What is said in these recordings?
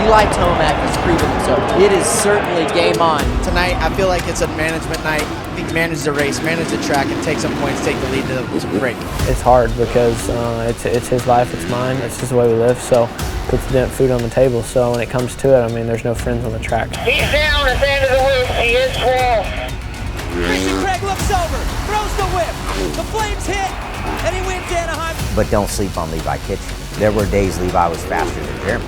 Eli Tomac has proven himself. It is certainly game on. Tonight, I feel like it's a management night. I think manage the race, manage the track, and take some points, take the lead to break. It's hard because it's his life, it's mine, it's just the way we live, so puts the food on the table. So when it comes to it, I mean, there's no friends on the track. He's down at the end of the loop. He is 12. Christian Craig looks over, throws the whip. The flames hit, and he wins Anaheim. But don't sleep on Levi Kitchen. There were days Levi was faster than Jeremy.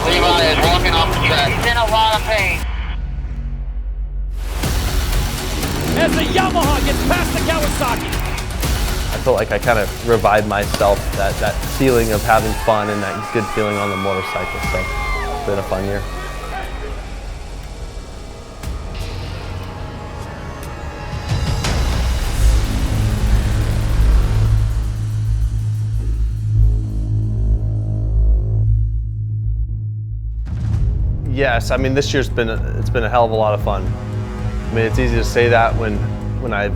Levi is walking off the track. He's in a lot of pain. As the Yamaha gets past the Kawasaki. I feel like I kind of revived myself, that feeling of having fun and that good feeling on the motorcycle. So it's been a fun year. Yes, I mean this year's been a hell of a lot of fun. I mean it's easy to say that when I've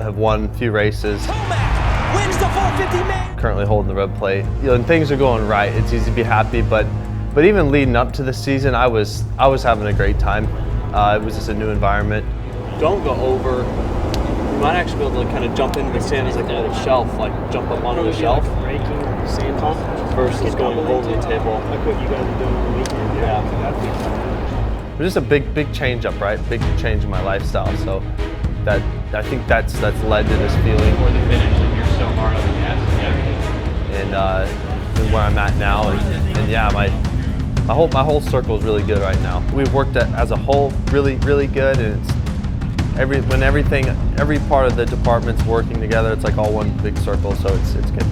have won a few races. Tomac wins the 450 main. Currently holding the red plate. And things are going right. It's easy to be happy, but even leading up to the season, I was having a great time. It was just a new environment. Don't go over. You might actually be able to kind of jump into the sand as like a little shelf, like jump up onto the shelf. Versus going over the table. Like what you guys are doing on the weekend. Yeah. It was just a big change up, right? Big change in my lifestyle. So I think that's led to this feeling. For the finish, and you're so hard on the gas. And where I'm at now, and yeah, my whole circle is really good right now. We've worked as a whole really good, and it's every part of the department's working together. It's like all one big circle, so it's good.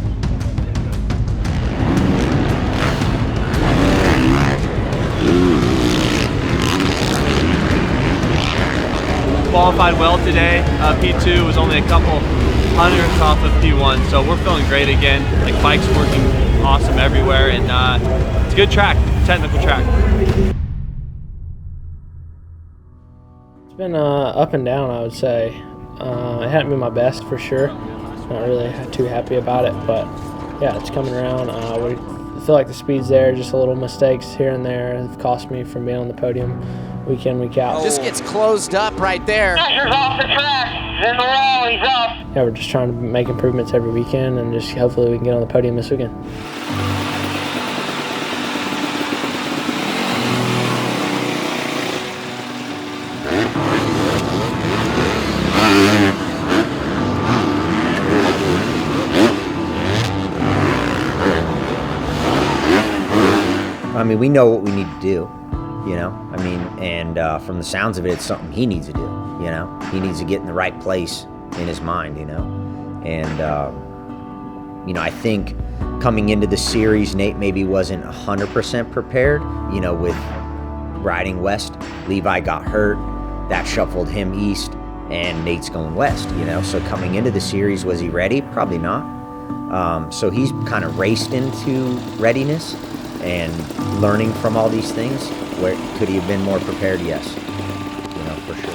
Qualified well today. P2 was only a couple hundredths off of P1, so we're feeling great again. Like bike's working awesome everywhere, and it's a good track, technical track. It's been up and down, I would say. It hadn't been my best for sure. Not really too happy about it, but yeah, it's coming around. We feel like the speed's there, just a little mistakes here and there have cost me from being on the podium week in, week out. Just gets closed up right there. Pressure's off the track. He's in the wall. He's up. Yeah, we're just trying to make improvements every weekend and just hopefully we can get on the podium this weekend. I mean, we know what we need to do, you know? I mean, and from the sounds of it, it's something he needs to do, you know? He needs to get in the right place in his mind, you know? And, I think coming into the series, Nate maybe wasn't 100% prepared, you know, with riding west. Levi got hurt, that shuffled him east, and Nate's going west, you know? So coming into the series, was he ready? Probably not. So he's kind of raced into readiness and learning from all these things. Where could he have been more prepared? Yes, for sure.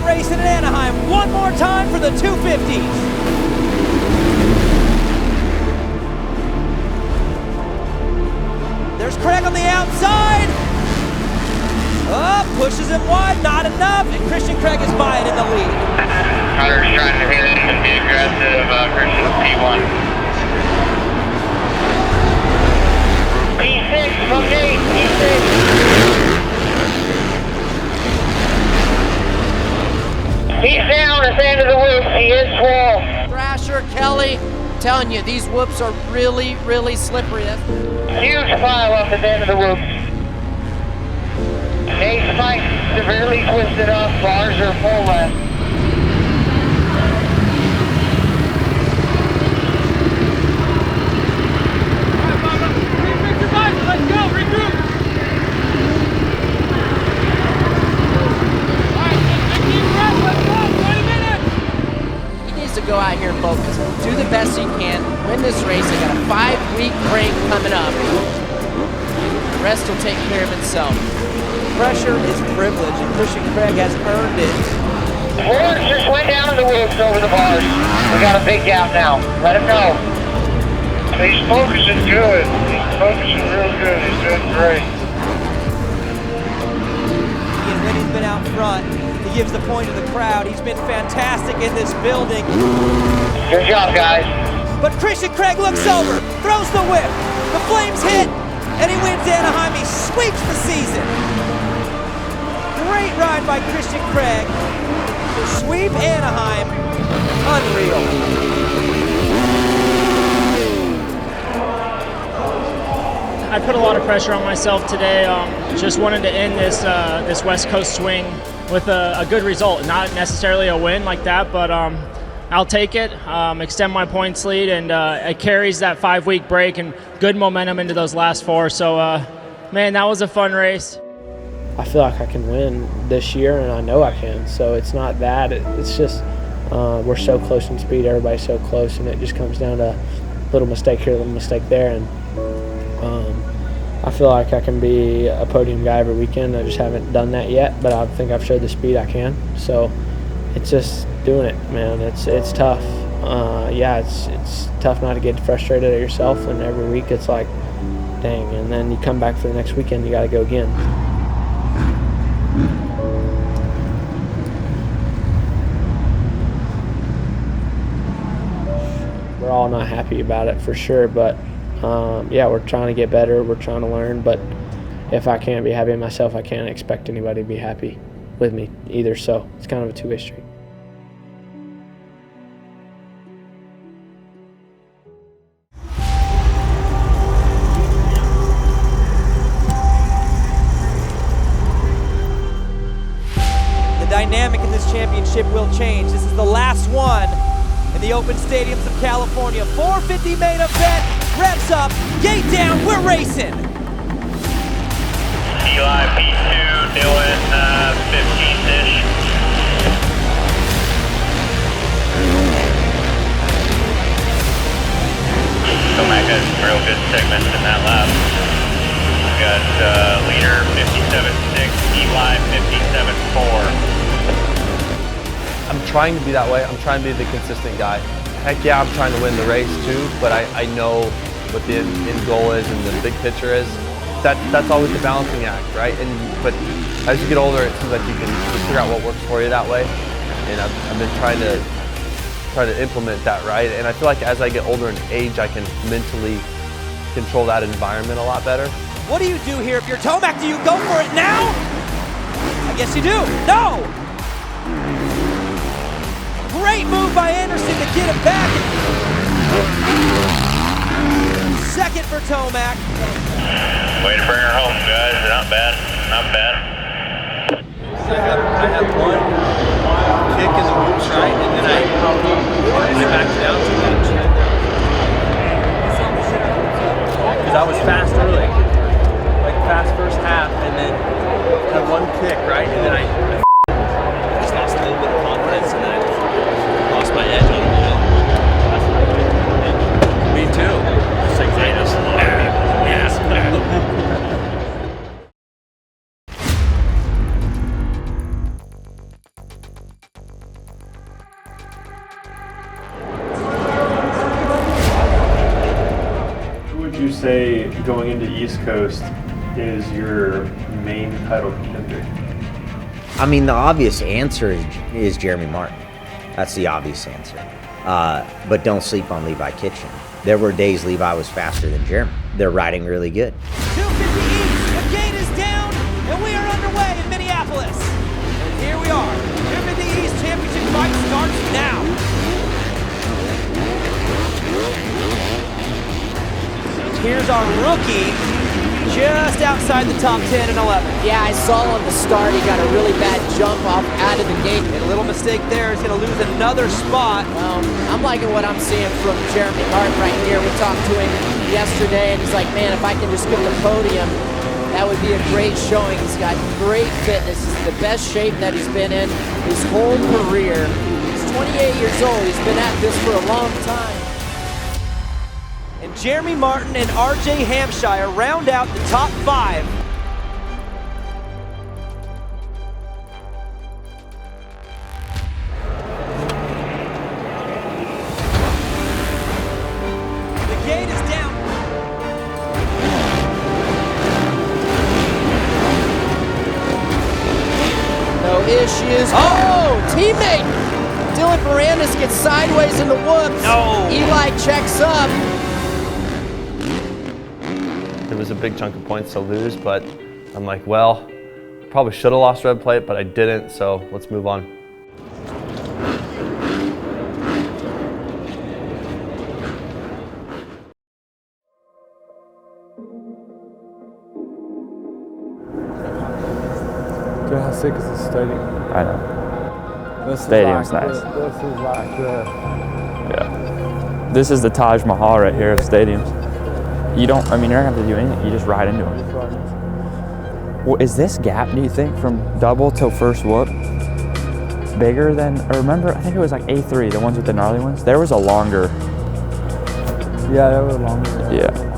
Racing in Anaheim one more time for the 250s. There's Craig on the outside. Pushes him wide, not enough, and Christian Craig is by it in the lead. Carter's trying to hit it and be aggressive. Christian P1. P6 from Nate. P6. He's down at the end of the whoop. He is 12. Thrasher, Kelly, I'm telling you, these whoops are really, really slippery. Huge pile up at the end of the whoop. Nate's bike severely twisted up. Bars are full left. go out here and focus. Do the best you can. Win this race. They got a 5-week break coming up. The rest will take care of itself. Pressure is privilege, and Christian Craig has earned it. Horns just went down the whoops over the bars. We got a big gap now. Let him know. He's focusing good. He's focusing real good. He's doing great. And when he's been out front, he gives the point to the crowd. He's been fantastic in this building. Good job, guys. But Christian Craig looks over, throws the whip. The flames hit, and he wins Anaheim. He sweeps the season. Great ride by Christian Craig to sweep Anaheim. Unreal. I put a lot of pressure on myself today. Just wanted to end this this West Coast swing with a good result. Not necessarily a win like that, but I'll take it, extend my points lead, and it carries that 5-week break and good momentum into those last 4. So, man, that was a fun race. I feel like I can win this year, and I know I can. So it's not that. It's just we're so close in speed. Everybody's so close, and it just comes down to a little mistake here, a little mistake there. And I feel like I can be a podium guy every weekend. I just haven't done that yet, but I think I've showed the speed I can. So it's just doing it, man. It's tough. Yeah, it's tough not to get frustrated at yourself, and every week it's like, dang. And then you come back for the next weekend, you got to go again. We're all not happy about it for sure, but yeah, we're trying to get better. We're trying to learn, but if I can't be happy with myself, I can't expect anybody to be happy with me either. So it's kind of a two-way street. The dynamic in this championship will change. This is the last one in the open stadiums of California. 450 main event, revs up, gate down, we're racing. Eli P2 doing 15-ish. Tomac has real good segments in that lap. We got leader 57.6, Eli 57.4. I'm trying to be that way. I'm trying to be the consistent guy. Heck yeah, I'm trying to win the race too, but I know what the end goal is and the big picture is. That's always the balancing act, right? But as you get older, it seems like you can figure out what works for you that way. And I've been trying to implement that, right? And I feel like as I get older in age, I can mentally control that environment a lot better. What do you do here? If you're Tomac, do you go for it now? I guess you do. No! Great move by Anderson to get him back. Second for Tomac. Way to bring her home, guys. Not bad. Not bad. I had one kick in the boots, right? And then I backed down too much. Because I was fast early. Like fast first half, and then had one kick, right? And then I just lost a little bit of confidence, and then I lost my edge on it, you know? Me too. Just like Zetas. Who would you say going into East Coast is your main title contender? I mean, the obvious answer is Jeremy Martin. That's the obvious answer. But don't sleep on Levi Kitchen. There were days Levi was faster than Jeremy. They're riding really good. 250 East, the gate is down, and we are underway in Minneapolis. And here we are. 250 East championship fight starts now. Here's our rookie, just outside the top 10 and 11. Yeah, I saw on the start he got a really bad jump off out of the gate. And a little mistake there is going to lose another spot. I'm liking what I'm seeing from Jeremy Martin right here. We talked to him yesterday, and he's like, man, if I can just get the podium, that would be a great showing. He's got great fitness. He's in the best shape that he's been in his whole career. He's 28 years old. He's been at this for a long time. And Jeremy Martin and RJ Hampshire round out the top 5. The gate is down. No issues. Oh, teammate! Dylan Barandis gets sideways in the whoops. No. Eli checks up. It was a big chunk of points to lose, but I'm like, well, probably should have lost red plate, but I didn't, so let's move on. Dude, how sick is this stadium? I know. This Stadium's is like, nice. This is like Yeah. This is the Taj Mahal right here of stadiums. You don't, I mean, you're not gonna have to do anything. You just ride into it. Well, is this gap, do you think, from double till first whoop bigger than, or remember, I think it was like A3, the ones with the gnarly ones? There was a longer. Yeah, they were longer. Yeah.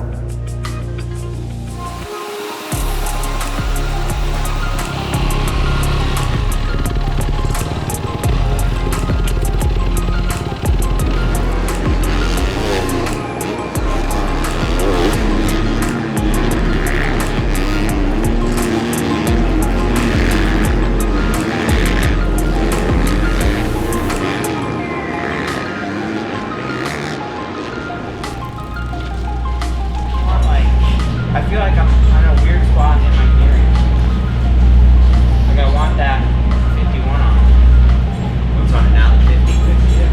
I feel like I'm on a weird spot in my gearing. Like I want that 51 on. What's on it now? 50? Yeah.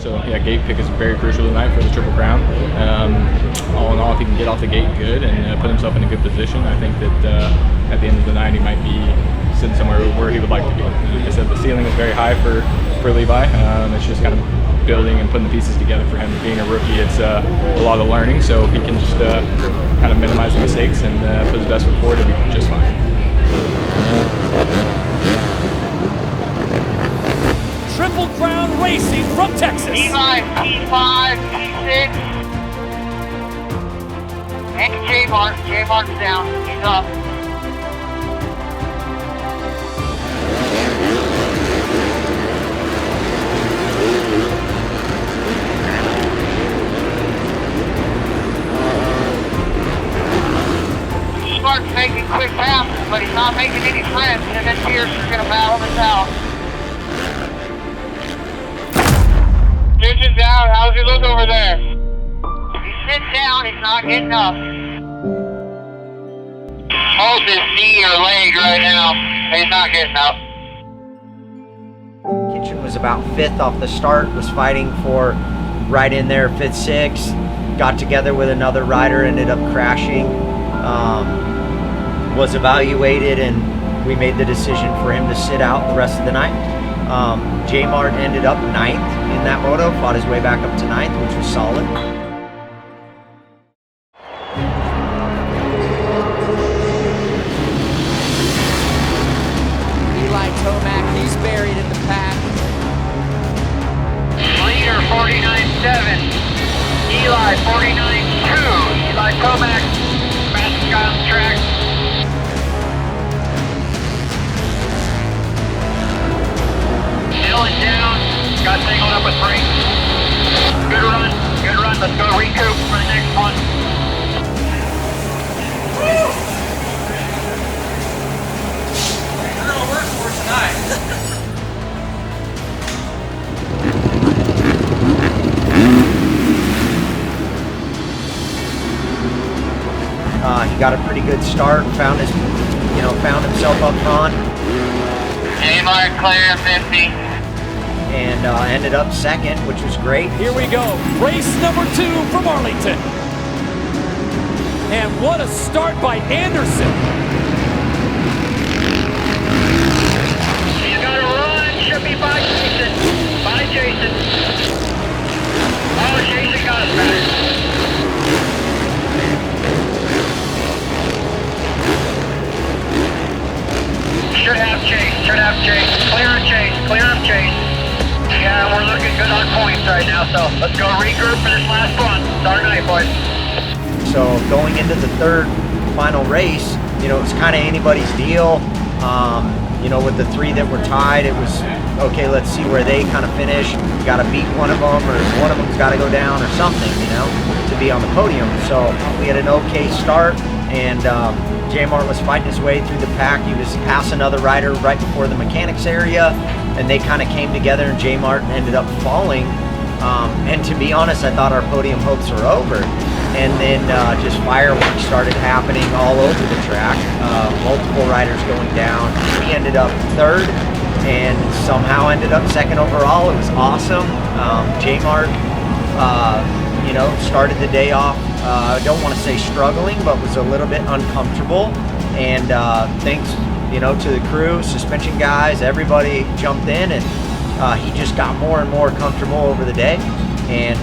So yeah, gate pick is very crucial tonight for the Triple Crown. All in all, if he can get off the gate good and put himself in a good position, I think that at the end of the night he might be sitting somewhere where he would like to be. Like I said, the ceiling is very high for Levi. It's just kind of building and putting the pieces together for him. Being a rookie, it's a lot of learning, so if he can just kind of minimize the mistakes and put his best foot forward, he'll be just fine. Triple Crown Racing from Texas. Eli, P5, P6. And J-Mark. J-Mark's down. He's up. Smart's making quick passes, but he's not making any friends, and then Pierce is going to battle this out. Pierce is down. How's he look over there? He sits down. He's not getting up. Both his knee or leg right now. He's not getting up. Kitchen was about 5th off the start, was fighting for right in there, 5th, 6th. Got together with another rider, ended up crashing. Was evaluated, and we made the decision for him to sit out the rest of the night. J-Mart ended up 9th in that moto, fought his way back up to 9th, which was solid. Eli Tomac, he's buried in the pack. Leader 49.7. Eli 49.2. Eli Tomac, fastest guy on the track. Dylan down, got tangled up with brakes. Good run, let's He got a pretty good start, found himself up front. Kmart clear 50. And ended up second, which was great. Here we go, race number 2 from Arlington. And what a start by Anderson. He's got to run, should be by Jason. By Jason. Oh, Jason got us back. Should have Chase, clear of Chase. Yeah, we're looking good on points right now, so let's go regroup for this last run. Start night, boys. So going into the third final race, it's kind of anybody's deal. With the 3 that were tied, it was, okay, let's see where they kind of finish. You got to beat one of them, or one of them's got to go down or something, to be on the podium. So we had an okay start, and J-Mart was fighting his way through the pack. He was past another rider right before the mechanics area, and they kind of came together, and J-Mart ended up falling. And to be honest, I thought our podium hopes were over. And then just fireworks started happening all over the track. Multiple riders going down. We ended up third and somehow ended up second overall. It was awesome. J-Mart, started the day off, I don't want to say struggling, but was a little bit uncomfortable. And thanks, to the crew, suspension guys, everybody jumped in, and he just got more and more comfortable over the day. And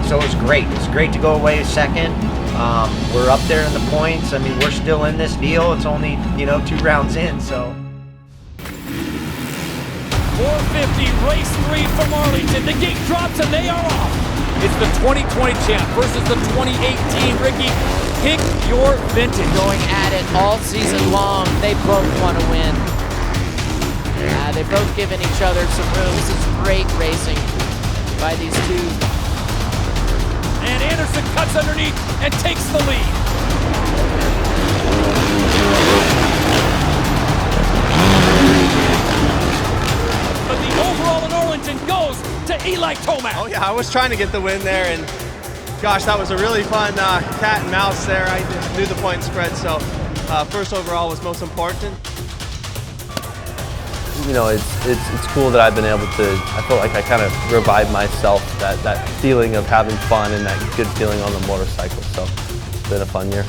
so it was great. It's great to go away second. We're up there in the points. I mean, we're still in this deal. It's only, 2 rounds in, so. 450, race 3 from Arlington. The gate drops and they are off. It's the 2020 champ versus the 2018. Ricky, pick your vintage. Going at it all season long. They both want to win. They've both given each other some room. This is great racing by these 2. And Anderson cuts underneath and takes the lead. But the overall in Arlington goes to Eli Tomac. Oh yeah, I was trying to get the win there, and gosh, that was a really fun cat and mouse there. I knew the point spread, so first overall was most important. It's cool that I've been able to, I feel like I kind of revived myself, that feeling of having fun and that good feeling on the motorcycle. So it's been a fun year.